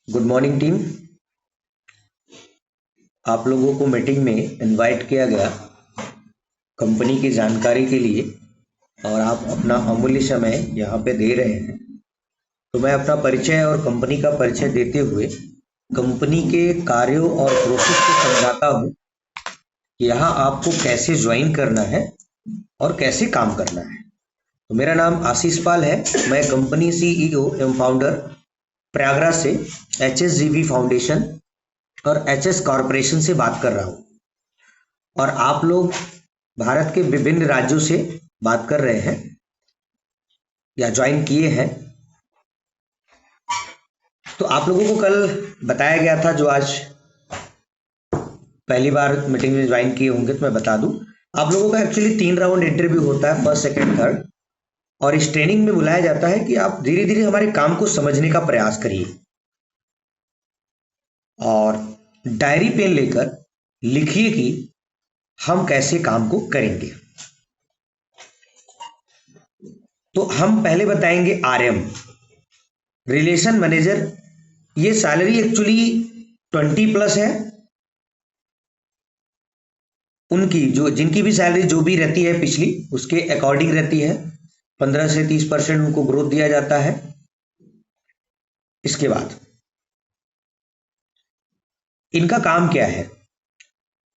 Good morning team. आप लोगों को मीटिंग में इनवाइट किया गया कंपनी की जानकारी के लिए और आप अपना अमूल्य समय यहाँ पे दे रहे हैं। तो मैं अपना परिचय और कंपनी का परिचय देते हुए कंपनी के कार्यों और प्रोसेस को समझाता हूँ कि यहाँ आपको कैसे ज्वाइन करना है और कैसे काम करना है। तो मेरा नाम आशीष पाल है। मैं कंपनी सीईओ एवं फाउंडर प्रयागराज से HSGV फाउंडेशन और HS कॉरपोरेशन से बात कर रहा हूँ और आप लोग भारत के विभिन्न राज्यों से बात कर रहे हैं या ज्वाइन किए हैं। तो आप लोगों को कल बताया गया था, जो आज पहली बार मीटिंग में ज्वाइन किए होंगे, तो मैं बता दूं आप लोगों का एक्चुअली 3 राउंड इंटरव्यू होता है, फर्स्ट सेकंड थर्ड। और इस ट्रेनिंग में बुलाया जाता है कि आप धीरे धीरे हमारे काम को समझने का प्रयास करिए और डायरी पेन लेकर लिखिए कि हम कैसे काम को करेंगे। तो हम पहले बताएंगे RM रिलेशन मैनेजर। ये सैलरी एक्चुअली 20+ है। उनकी जो जिनकी भी सैलरी जो भी रहती है पिछली, उसके अकॉर्डिंग रहती है। 15 से 30% उनको ग्रोथ दिया जाता है। इसके बाद इनका काम क्या है?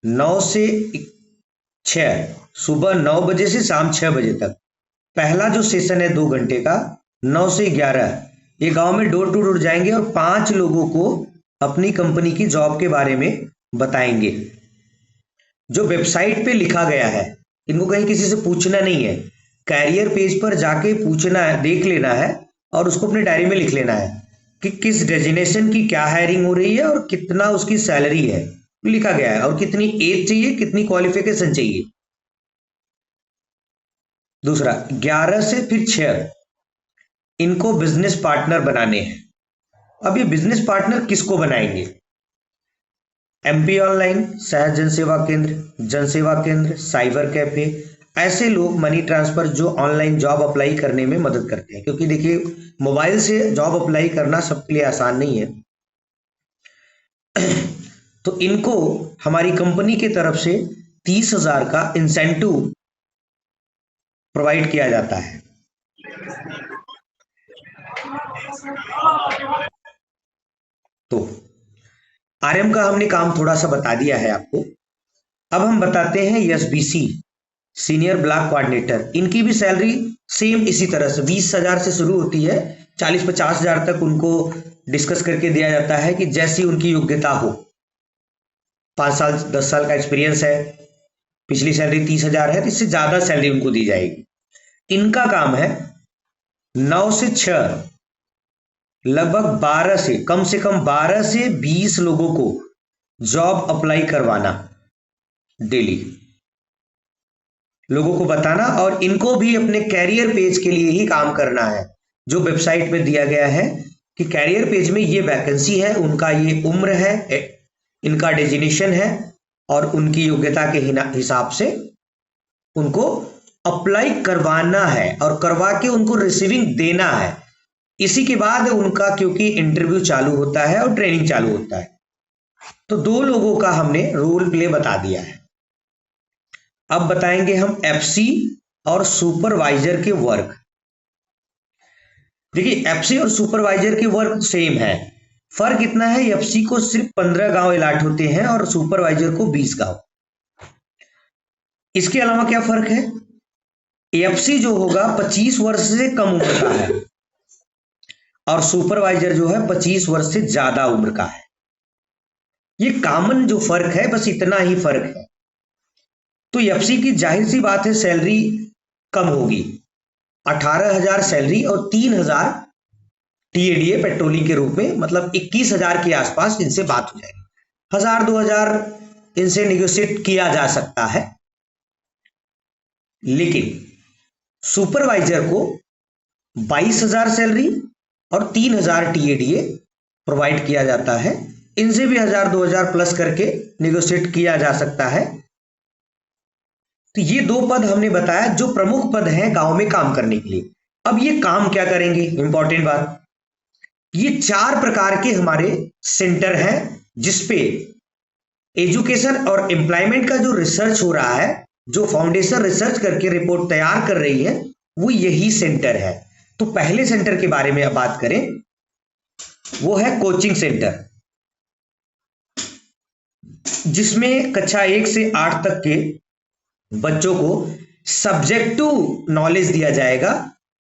9 से 6, सुबह 9 बजे से शाम 6 बजे तक पहला जो सेशन है 2 घंटे का, 9 से 11 ये गांव में डोर टू डोर जाएंगे और 5 लोगों को अपनी कंपनी की जॉब के बारे में बताएंगे। जो वेबसाइट पे लिखा गया है, इनको कहीं किसी से पूछना नहीं है। कैरियर पेज पर जाके पूछना है, देख लेना है और उसको अपने डायरी में लिख लेना है कि किस डेजिग्नेशन की क्या हायरिंग हो रही है और कितना उसकी सैलरी है, लिखा गया है, और कितनी एज चाहिए, कितनी क्वालिफिकेशन चाहिए। दूसरा, 11 से फिर 6 इनको बिजनेस पार्टनर बनाने हैं। अब ये बिजनेस पार्टनर किसको बनाएंगे? MP ऑनलाइन, सहज जन सेवा केंद्र, साइबर कैफे, ऐसे लोग मनी ट्रांसफर जो ऑनलाइन जॉब अप्लाई करने में मदद करते हैं। क्योंकि देखिए, मोबाइल से जॉब अप्लाई करना सबके लिए आसान नहीं है। तो इनको हमारी कंपनी की तरफ से 30,000 का इंसेंटिव प्रोवाइड किया जाता है। तो RM का हमने काम थोड़ा सा बता दिया है आपको। अब हम बताते हैं SBC, सीनियर ब्लॉक कोऑर्डिनेटर। इनकी भी सैलरी सेम इसी तरह से 20,000 से शुरू होती है। 40-50,000 तक उनको डिस्कस करके दिया जाता है कि जैसी उनकी योग्यता हो। 5 साल 10 साल का एक्सपीरियंस है, पिछली सैलरी 30,000 है, तो इससे ज्यादा सैलरी उनको दी जाएगी। इनका काम है 9 से 6 लगभग 12 से कम 12 से 20 लोगों को जॉब अप्लाई करवाना, डेली लोगों को बताना, और इनको भी अपने कैरियर पेज के लिए ही काम करना है। जो वेबसाइट पे दिया गया है कि कैरियर पेज में ये वैकेंसी है, उनका ये उम्र है, इनका डेजिग्नेशन है और उनकी योग्यता के हिसाब से उनको अप्लाई करवाना है और करवा के उनको रिसीविंग देना है। इसी के बाद उनका, क्योंकि इंटरव्यू चालू होता है और ट्रेनिंग चालू होता है। तो 2 लोगों का हमने रोल प्ले बता दिया है। अब बताएंगे हम FC और सुपरवाइजर के वर्क। देखिए, FC और सुपरवाइजर के वर्क सेम है। फर्क इतना है, FC को सिर्फ 15 गांव अलाट होते हैं और सुपरवाइजर को 20 गांव। इसके अलावा क्या फर्क है? FC जो होगा 25 वर्ष से कम उम्र का है और सुपरवाइजर जो है 25 वर्ष से ज्यादा उम्र का है। ये कॉमन जो फर्क है, बस इतना ही फर्क है। तो FC की जाहिर सी बात है सैलरी कम होगी। 18,000 सैलरी और 3,000 TADA पेट्रोलिंग के रूप में, मतलब 21,000 के आसपास इनसे बात हो जाएगी। 1,000-2,000 इनसे निगोशिएट किया जा सकता है। लेकिन सुपरवाइजर को 22,000 सैलरी और 3,000 TADA प्रोवाइड किया जाता है। इनसे भी 1,000-2,000 प्लस करके निगोशिएट किया जा सकता है। तो ये 2 पद हमने बताया जो प्रमुख पद हैं गांव में काम करने के लिए। अब ये काम क्या करेंगे? इंपॉर्टेंट बात, ये 4 प्रकार के हमारे सेंटर हैं जिसपे एजुकेशन और एम्प्लॉयमेंट का जो रिसर्च हो रहा है, जो फाउंडेशन रिसर्च करके रिपोर्ट तैयार कर रही है, वो यही सेंटर है। तो पहले सेंटर के बारे में अब बात करें, वो है कोचिंग सेंटर, जिसमें कक्षा 1 से 8 तक के बच्चों को सब्जेक्टिव नॉलेज दिया जाएगा,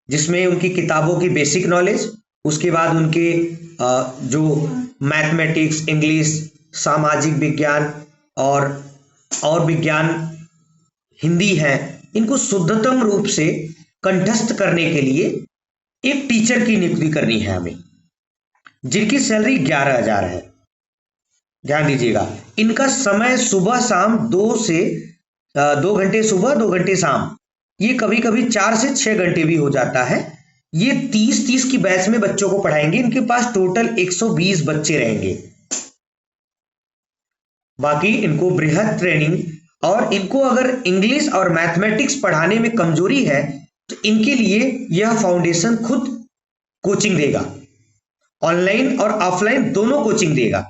जिसमें उनकी किताबों की बेसिक नॉलेज, उसके बाद उनके जो मैथमेटिक्स, इंग्लिश, सामाजिक विज्ञान और विज्ञान, हिंदी है, इनको शुद्धतम रूप से कंठस्थ करने के लिए एक टीचर की नियुक्ति करनी है हमें, जिनकी सैलरी 11,000 है। ध्यान दीजिएगा, इनका समय सुबह शाम 2 घंटे सुबह 2 घंटे शाम, ये कभी कभी 4 से 6 घंटे भी हो जाता है। ये 30-30 की बैच में बच्चों को पढ़ाएंगे। इनके पास टोटल 120 बच्चे रहेंगे। बाकी इनको बृहद ट्रेनिंग, और इनको अगर इंग्लिश और मैथमेटिक्स पढ़ाने में कमजोरी है तो इनके लिए यह फाउंडेशन खुद कोचिंग देगा, ऑनलाइन और ऑफलाइन दोनों कोचिंग देगा,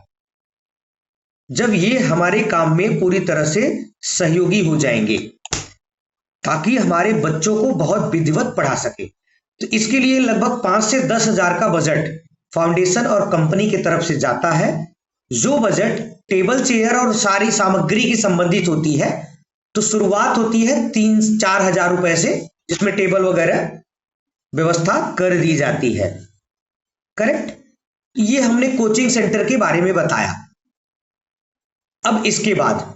जब ये हमारे काम में पूरी तरह से सहयोगी हो जाएंगे, ताकि हमारे बच्चों को बहुत विधिवत पढ़ा सके। तो इसके लिए लगभग 5 से 10 हजार का बजट फाउंडेशन और कंपनी की तरफ से जाता है। जो बजट टेबल चेयर और सारी सामग्री की संबंधित होती है, तो शुरुआत होती है 3-4 हजार रुपए से, जिसमें टेबल वगैरह व्यवस्था कर दी जाती है। करेक्ट। ये हमने कोचिंग सेंटर के बारे में बताया। अब इसके बाद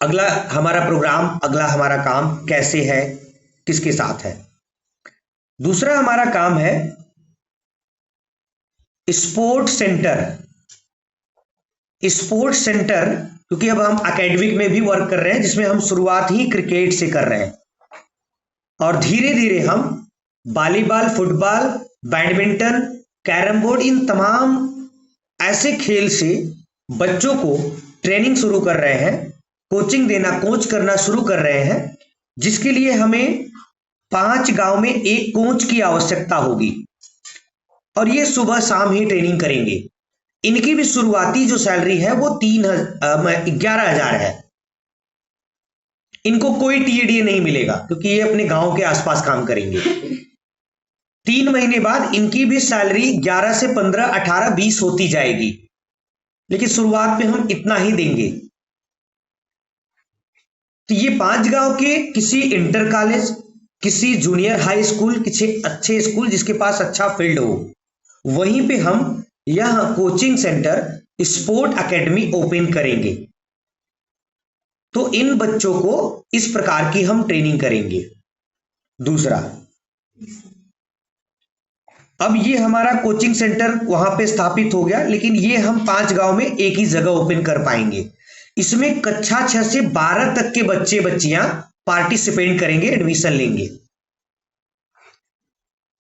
अगला हमारा प्रोग्राम, अगला हमारा काम कैसे है, किसके साथ है। दूसरा हमारा काम है स्पोर्ट सेंटर। स्पोर्ट सेंटर, क्योंकि अब हम एकेडमिक में भी वर्क कर रहे हैं, जिसमें हम शुरुआत ही क्रिकेट से कर रहे हैं, और धीरे धीरे हम volleyball, football, badminton, carrom board, इन तमाम ऐसे खेल से बच्चों को ट्रेनिंग शुरू कर रहे हैं, कोचिंग देना, कोच करना शुरू कर रहे हैं, जिसके लिए हमें 5 गांव में एक कोच की आवश्यकता होगी, और ये सुबह शाम ही ट्रेनिंग करेंगे। इनकी भी शुरुआती जो सैलरी है वो 11,000 है। इनको कोई टीएडीए नहीं मिलेगा, क्योंकि ये अपने गांव के आसपास काम करेंगे। 3 महीने बाद इनकी भी सैलरी 11 से 15, 18, 20 होती जाएगी, लेकिन शुरुआत में हम इतना ही देंगे। तो ये 5 गांव के किसी इंटर कॉलेज, किसी जूनियर हाई स्कूल, किसी अच्छे स्कूल जिसके पास अच्छा फील्ड हो, वहीं पे हम यह coaching centre sport academy open करेंगे। तो इन बच्चों को इस प्रकार की हम ट्रेनिंग करेंगे। दूसरा, अब ये हमारा कोचिंग सेंटर वहां पे स्थापित हो गया, लेकिन ये हम 5 गांव में एक ही जगह ओपन कर पाएंगे। इसमें कक्षा 6 से 12 तक के बच्चे बच्चियां पार्टिसिपेट करेंगे, एडमिशन लेंगे।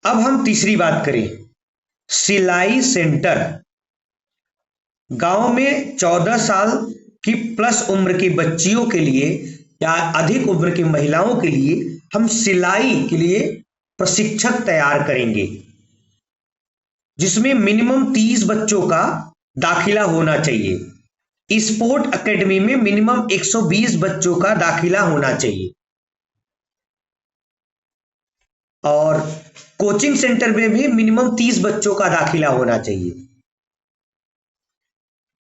अब हम तीसरी बात करें, सिलाई सेंटर। गांव में 14 साल की प्लस उम्र की बच्चियों के लिए या अधिक उम्र की महिलाओं के लिए हम सिलाई के लिए प्रशिक्षक तैयार करेंगे, जिसमें मिनिमम 30 बच्चों का दाखिला होना चाहिए। स्पोर्ट एकेडमी में मिनिमम 120 बच्चों का दाखिला होना चाहिए, और कोचिंग सेंटर में भी मिनिमम 30 बच्चों का दाखिला होना चाहिए।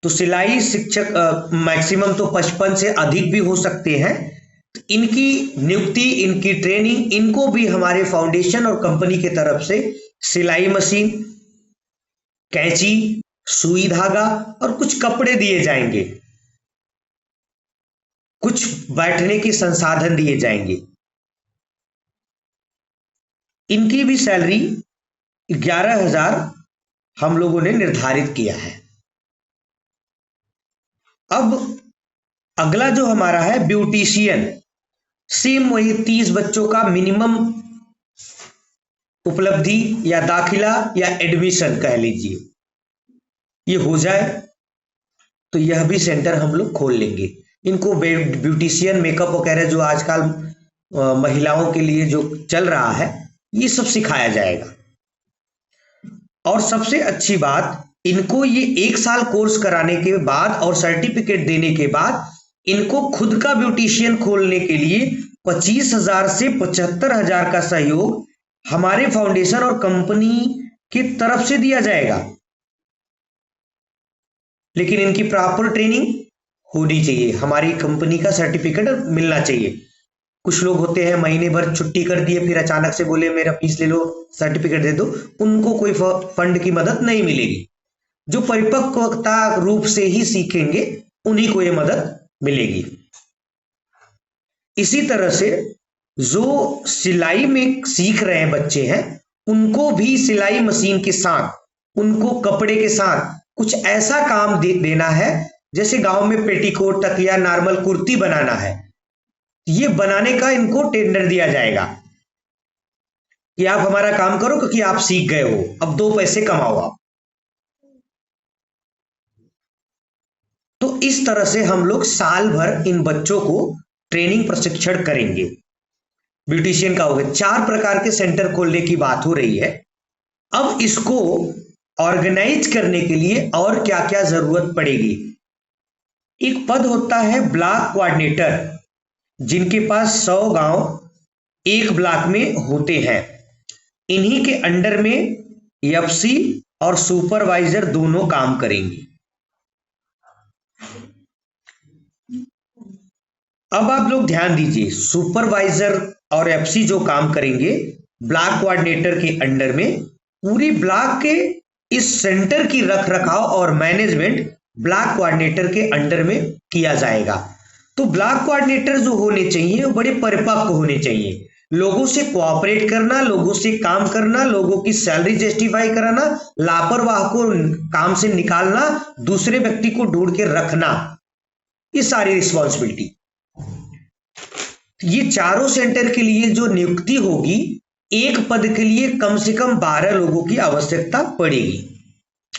तो सिलाई शिक्षक मैक्सिमम तो 55 से अधिक भी हो सकते हैं। तो इनकी नियुक्ति, इनकी ट्रेनिंग, इनको भी हमारे फाउंडेशन और कंपनी की तरफ से सिलाई मशीन, कैंची, सुई धागा और कुछ कपड़े दिए जाएंगे, कुछ बैठने के संसाधन दिए जाएंगे। इनकी भी सैलरी 11,000 हम लोगों ने निर्धारित किया है। अब अगला जो हमारा है ब्यूटिशियन, सेम वही 30 बच्चों का मिनिमम उपलब्धि या दाखिला या एडमिशन कह लीजिए, ये हो जाए तो यह भी सेंटर हम लोग खोल लेंगे। इनको ब्यूटिशियन, मेकअप वगैरह जो आजकल महिलाओं के लिए जो चल रहा है, ये सब सिखाया जाएगा। और सबसे अच्छी बात, इनको ये 1 साल कोर्स कराने के बाद और सर्टिफिकेट देने के बाद इनको खुद का ब्यूटिशियन खोलने के लिए 25,000 से 75,000 का सहयोग हमारे फाउंडेशन और कंपनी की तरफ से दिया जाएगा। लेकिन इनकी प्रॉपर ट्रेनिंग होनी चाहिए, हमारी कंपनी का सर्टिफिकेट मिलना चाहिए। कुछ लोग होते हैं महीने भर छुट्टी कर दिए, फिर अचानक से बोले मेरा फीस ले लो, सर्टिफिकेट दे दो, उनको कोई फंड की मदद नहीं मिलेगी। जो परिपक्वता रूप से ही सीखेंगे उन्हीं को ये मदद मिलेगी। इसी तरह से जो सिलाई में सीख रहे हैं बच्चे हैं, उनको भी सिलाई मशीन के साथ, उनको कपड़े के साथ कुछ ऐसा काम देना है, जैसे गांव में पेटीकोट, तकिया, नॉर्मल कुर्ती बनाना है, ये बनाने का इनको टेंडर दिया जाएगा कि आप हमारा काम करो क्योंकि आप सीख गए हो, अब 2 पैसे कमाओ आप। तो इस तरह से हम लोग साल भर इन बच्चों को ट्रेनिंग प्रशिक्षण करेंगे। ब्यूटिशियन का हो गया, 4 प्रकार के सेंटर खोलने की बात हो रही है। अब इसको ऑर्गेनाइज करने के लिए और क्या क्या जरूरत पड़ेगी। एक पद होता है ब्लॉक कोऑर्डिनेटर, जिनके पास 100 गांव एक ब्लॉक में होते हैं। इन्हीं के अंडर में एफसी और सुपरवाइजर दोनों काम करेंगे। अब आप लोग ध्यान दीजिए, सुपरवाइजर और एफसी जो काम करेंगे ब्लॉक कोऑर्डिनेटर के अंडर में, पूरी ब्लॉक के इस सेंटर की रख रखाव और मैनेजमेंट ब्लॉक कोऑर्डिनेटर के अंडर में किया जाएगा। तो ब्लॉक कोऑर्डिनेटर जो होने चाहिए वो बड़े परिपक्व होने चाहिए, लोगों से कोऑपरेट करना, लोगों से काम करना, लोगों की सैलरी जस्टिफाई कराना, लापरवाह को काम से निकालना, दूसरे व्यक्ति को ढूंढ के रखना, ये सारी रिस्पॉन्सिबिलिटी। ये चारों सेंटर के लिए जो नियुक्ति होगी, एक पद के लिए कम से कम 12 लोगों की आवश्यकता पड़ेगी।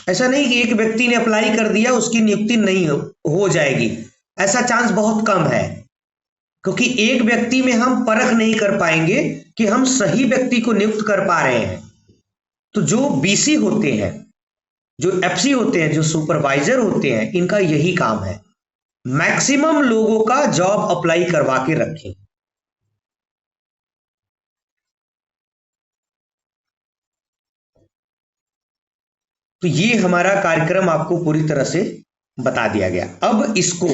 ऐसा नहीं कि एक व्यक्ति ने अप्लाई कर दिया उसकी नियुक्ति नहीं हो जाएगी, ऐसा चांस बहुत कम है, क्योंकि एक व्यक्ति में हम परख नहीं कर पाएंगे कि हम सही व्यक्ति को नियुक्त कर पा रहे हैं। तो जो बीसी होते हैं, जो एफसी होते हैं, जो सुपरवाइजर होते हैं, इनका यही काम है, मैक्सिमम लोगों का जॉब अप्लाई करवा के रखें। तो ये हमारा कार्यक्रम आपको पूरी तरह से बता दिया गया। अब इसको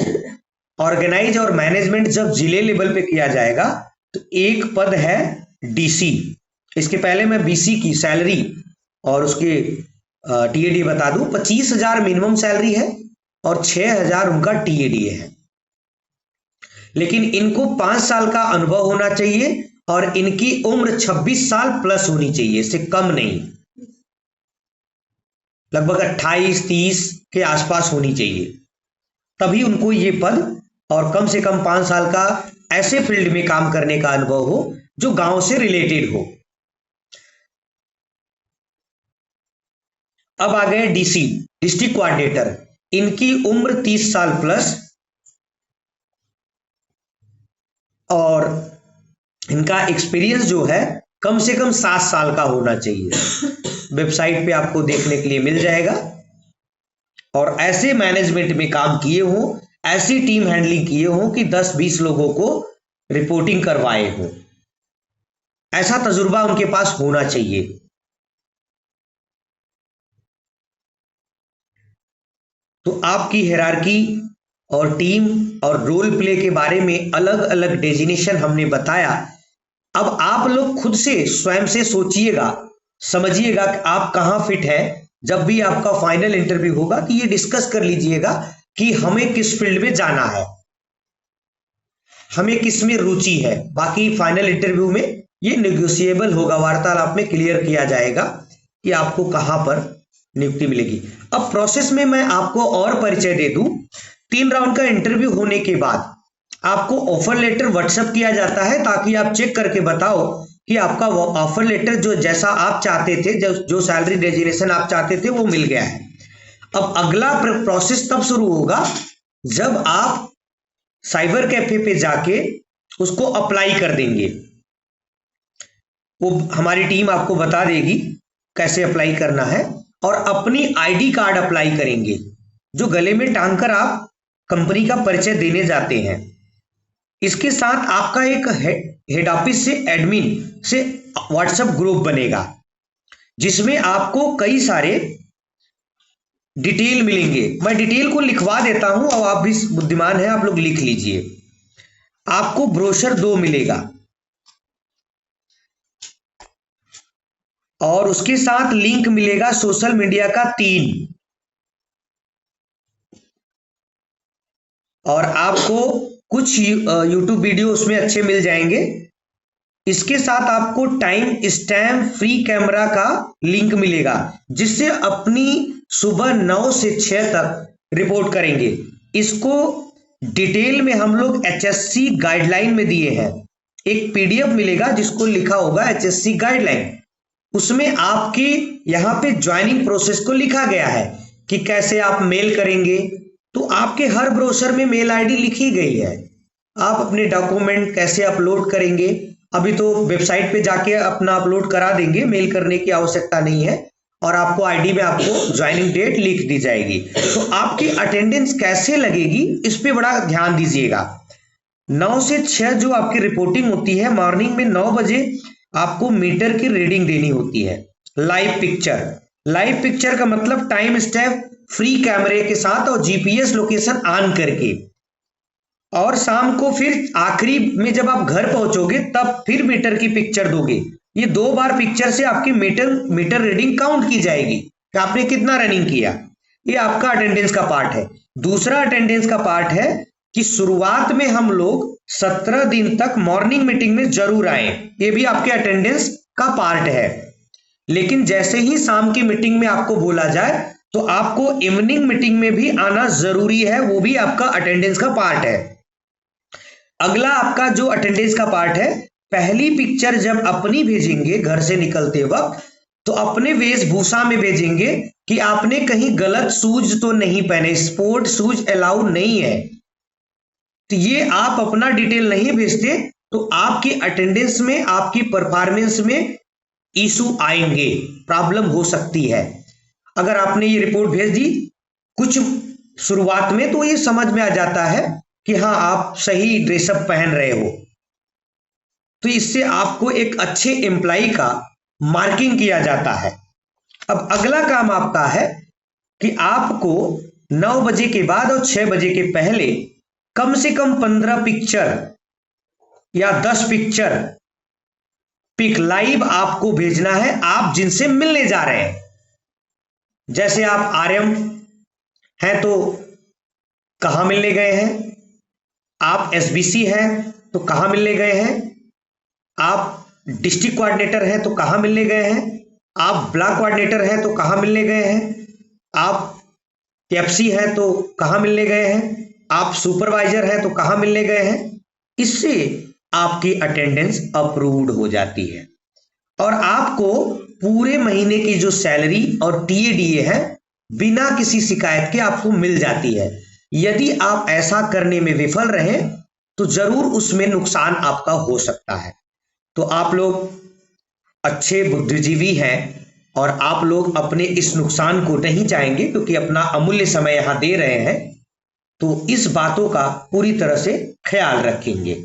ऑर्गेनाइज और मैनेजमेंट जब जिले लेवल पे किया जाएगा, तो एक पद है डीसी। इसके पहले मैं बीसी की सैलरी और उसके टीएडी बता दूं। 25,000 मिनिमम सैलरी है और 6,000 उनका टीएडी है। लेकिन इनको 5 साल का अनुभव होना चाहिए और इनकी उम्र 26 साल प्लस होनी चाहिए, इससे कम नहीं, लगभग 28-30 के आसपास होनी चाहिए, तभी उनको ये पद और कम से कम 5 साल का ऐसे फील्ड में काम करने का अनुभव हो जो गांव से रिलेटेड हो। अब आ गए डीसी, डिस्ट्रिक्ट कोऑर्डिनेटर। इनकी उम्र 30 साल प्लस और इनका एक्सपीरियंस जो है कम से कम 7 साल का होना चाहिए। वेबसाइट पे आपको देखने के लिए मिल जाएगा। और ऐसे मैनेजमेंट में काम किए हों, ऐसी टीम हैंडलिंग किए हों कि 10-20 लोगों को रिपोर्टिंग करवाए हों, ऐसा तजुर्बा उनके पास होना चाहिए। तो आपकी हायरार्की और टीम और रोल प्ले के बारे में अलग अलग डेजिनेशन हमने बताया। अब आप लोग खुद से स्वयं से सोचिएगा, समझिएगा कि आप कहां फिट है। जब भी आपका फाइनल इंटरव्यू होगा कि ये डिस्कस कर लीजिएगा कि हमें किस फील्ड में जाना है, हमें किस में रुचि है। बाकी फाइनल इंटरव्यू में ये नेगोशिएबल होगा, वार्तालाप में क्लियर किया जाएगा कि आपको कहां पर नियुक्ति मिलेगी। अब प्रोसेस में मैं आपको और परिचय दे दूं। 3 राउंड का इंटरव्यू होने के बाद आपको ऑफर लेटर व्हाट्सएप किया जाता है, ताकि आप चेक करके बताओ कि आपका ऑफर लेटर जो जैसा आप चाहते थे, जो सैलरी डेजिग्नेशन आप चाहते थे, वो मिल गया है। अब अगला प्रोसेस तब शुरू होगा जब आप साइबर कैफे पे जाके उसको अप्लाई कर देंगे। वो हमारी टीम आपको बता देगी कैसे अप्लाई करना है। और अपनी आईडी कार्ड अप्लाई करेंगे, जो गले में टांग कर आप कंपनी का परिचय देने जाते हैं। इसके साथ आपका एक हेड ऑफिस से एडमिन से व्हाट्सएप ग्रुप बनेगा, जिसमें आपको कई सारे डिटेल मिलेंगे। मैं डिटेल को लिखवा देता हूं और आप भी बुद्धिमान हैं, आप लोग लिख लीजिए। आपको ब्रोशर 2 मिलेगा और उसके साथ लिंक मिलेगा सोशल मीडिया का 3, और आपको कुछ यूट्यूब वीडियो उसमें अच्छे मिल जाएंगे। इसके साथ आपको टाइम स्टैम्प फ्री कैमरा का लिंक मिलेगा, जिससे अपनी सुबह 9 से 6 तक रिपोर्ट करेंगे। इसको डिटेल में हम लोग HSC गाइडलाइन में दिए हैं। एक PDF मिलेगा जिसको लिखा होगा HSC गाइडलाइन, उसमें आपके यहाँ पे ज्वाइनिंग प्रोसेस को लिखा गया है कि कैसे आप मेल करेंगे। तो आपके हर ब्रोशर में मेल आईडी लिखी गई है। आप अपने डॉक्यूमेंट कैसे अपलोड करेंगे, अभी तो वेबसाइट पे जाके अपना अपलोड करा देंगे, मेल करने की आवश्यकता नहीं है, और आपको आईडी में आपको ज्वाइनिंग डेट लिख दी जाएगी। तो आपकी अटेंडेंस कैसे लगेगी इस पे बड़ा ध्यान दीजिएगा। 9 से 6 जो आपकी रिपोर्टिंग होती है, मॉर्निंग में 9 बजे आपको मीटर की रीडिंग देनी होती है। लाइव पिक्चर का मतलब टाइम स्टैम्प फ्री कैमरे के साथ और GPS लोकेशन ऑन करके, और शाम को फिर आखिरी में जब आप घर पहुंचोगे तब फिर मीटर की पिक्चर दोगे। ये 2 बार पिक्चर से आपकी मीटर रीडिंग काउंट की जाएगी कि आपने कितना रनिंग किया। ये आपका अटेंडेंस का पार्ट है। दूसरा अटेंडेंस का पार्ट है कि शुरुआत में हम लोग 17 दिन तक मॉर्निंग मीटिंग में जरूर आए, ये भी आपके अटेंडेंस का पार्ट है। लेकिन जैसे ही शाम की मीटिंग में आपको बोला जाए तो आपको इवनिंग मीटिंग में भी आना जरूरी है, वो भी आपका अटेंडेंस का पार्ट है। अगला आपका जो अटेंडेंस का पार्ट है, पहली पिक्चर जब अपनी भेजेंगे घर से निकलते वक्त, तो अपने वेशभूषा में भेजेंगे कि आपने कहीं गलत शूज तो नहीं पहने, स्पोर्ट शूज अलाउ नहीं है। तो ये आप अपना डिटेल नहीं भेजते तो आपकी अटेंडेंस में, आपकी परफॉर्मेंस में इशू आएंगे, प्रॉब्लम हो सकती है। अगर आपने ये रिपोर्ट भेज दी कुछ शुरुआत में, तो ये समझ में आ जाता है कि हाँ आप सही ड्रेसअप पहन रहे हो, तो इससे आपको एक अच्छे एम्प्लॉय का मार्किंग किया जाता है। अब अगला काम आपका है कि आपको 9 बजे के बाद और 6 बजे के पहले कम से कम 15 पिक्चर या 10 पिक लाइव आपको भेजना है, आप जिनसे मिलने जा रहे हैं। जैसे आप RM हैं तो कहां मिलने गए हैं, आप SBC हैं तो कहां मिलने गए हैं, आप डिस्ट्रिक्ट कोऑर्डिनेटर हैं तो कहां मिलने गए हैं, आप ब्लॉक कोऑर्डिनेटर हैं तो कहां मिलने गए हैं, आप FC हैं तो कहां मिलने गए हैं, आप सुपरवाइजर हैं तो कहां मिलने गए हैं। इससे आपकी अटेंडेंस अप्रूव्ड हो जाती है और आपको पूरे महीने की जो सैलरी और TADA है बिना किसी शिकायत के आपको मिल जाती है। यदि आप ऐसा करने में विफल रहे तो जरूर उसमें नुकसान आपका हो सकता है। तो आप लोग अच्छे बुद्धिजीवी हैं और आप लोग अपने इस नुकसान को नहीं चाहेंगे, क्योंकि अपना अमूल्य समय यहां दे रहे हैं, तो इस बातों का पूरी तरह से ख्याल रखेंगे।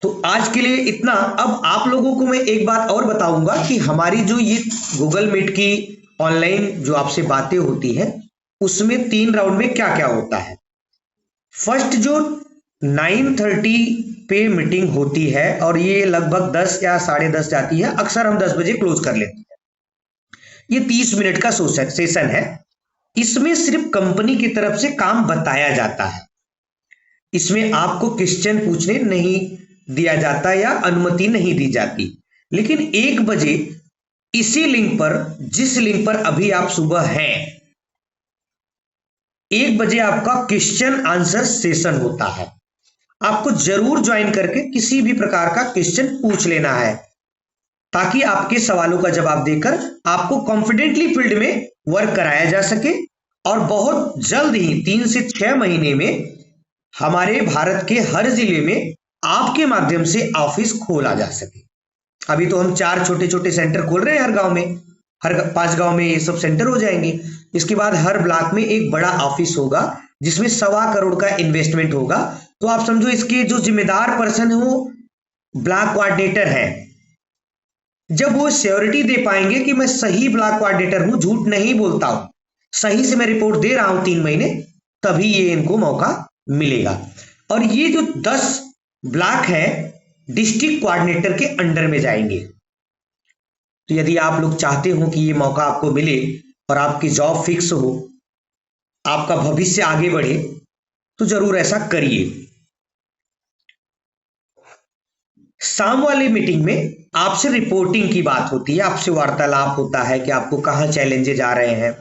तो आज के लिए इतना। अब आप लोगों को मैं एक बात और बताऊंगा कि हमारी जो ये गूगल मीट की ऑनलाइन जो आपसे बातें होती है, उसमें 3 राउंड में क्या क्या होता है। फर्स्ट जो 9:30 पे मीटिंग होती है और ये लगभग 10 या 10:30 जाती है, अक्सर हम 10 बजे क्लोज कर लेते हैं। ये 30 मिनट का सेशन है। इसमें सिर्फ कंपनी की तरफ से काम बताया जाता है, इसमें आपको क्वेश्चन पूछने नहीं दिया जाता या अनुमति नहीं दी जाती। लेकिन 1 बजे इसी लिंक पर, जिस लिंक पर अभी आप सुबह हैं, 1 बजे आपका क्वेश्चन आंसर सेशन होता है। आपको जरूर ज्वाइन करके किसी भी प्रकार का क्वेश्चन पूछ लेना है, ताकि आपके सवालों का जवाब देकर आपको कॉन्फिडेंटली फील्ड में वर्क कराया जा सके और बहुत जल्द ही 3 से 6 महीने में हमारे भारत के हर जिले में आपके माध्यम से ऑफिस खोला जा सके। अभी तो हम 4 छोटे छोटे सेंटर खोल रहे हैं हर गांव में, हर 5 गांव में ये सब सेंटर हो जाएंगे। इसके बाद हर ब्लॉक में एक बड़ा ऑफिस होगा जिसमें 1.25 करोड़ का इन्वेस्टमेंट होगा। तो आप समझो इसके जो जिम्मेदार पर्सन है वो ब्लॉक कोऑर्डिनेटर है। जब वो श्योरिटी दे पाएंगे कि मैं सही ब्लॉक कोऑर्डिनेटर हूं, झूठ नहीं बोलता हूं, सही से मैं रिपोर्ट दे रहा हूं 3 महीने, तभी ये इनको मौका मिलेगा। और ये जो 10 ब्लॉक है डिस्ट्रिक्ट कोऑर्डिनेटर के अंडर में जाएंगे। तो यदि आप लोग चाहते हो कि ये मौका आपको मिले और आपकी जॉब फिक्स हो, आपका भविष्य आगे बढ़े, तो जरूर ऐसा करिए। शाम वाली मीटिंग में आपसे रिपोर्टिंग की बात होती है, आपसे वार्तालाप होता है कि आपको कहाँ चैलेंजेस आ रहे हैं,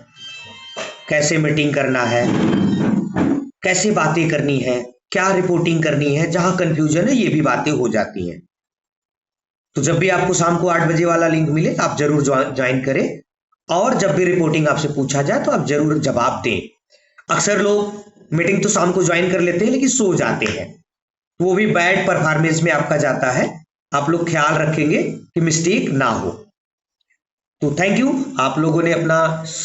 कैसे मीटिंग करना है, कैसे बातें करनी है, क्या रिपोर्टिंग करनी है, जहां कंफ्यूजन है ये भी बातें हो जाती हैं। तो जब भी आपको शाम को 8 बजे वाला लिंक मिले आप जरूर ज्वाइन करें, और जब भी रिपोर्टिंग आपसे पूछा जाए तो आप जरूर जवाब दें। अक्सर लोग मीटिंग तो शाम को ज्वाइन कर लेते हैं लेकिन सो जाते हैं, वो भी बैड परफॉर्मेंस में आपका जाता है। आप लोग ख्याल रखेंगे कि मिस्टेक ना हो। तो थैंक यू, आप लोगों ने अपना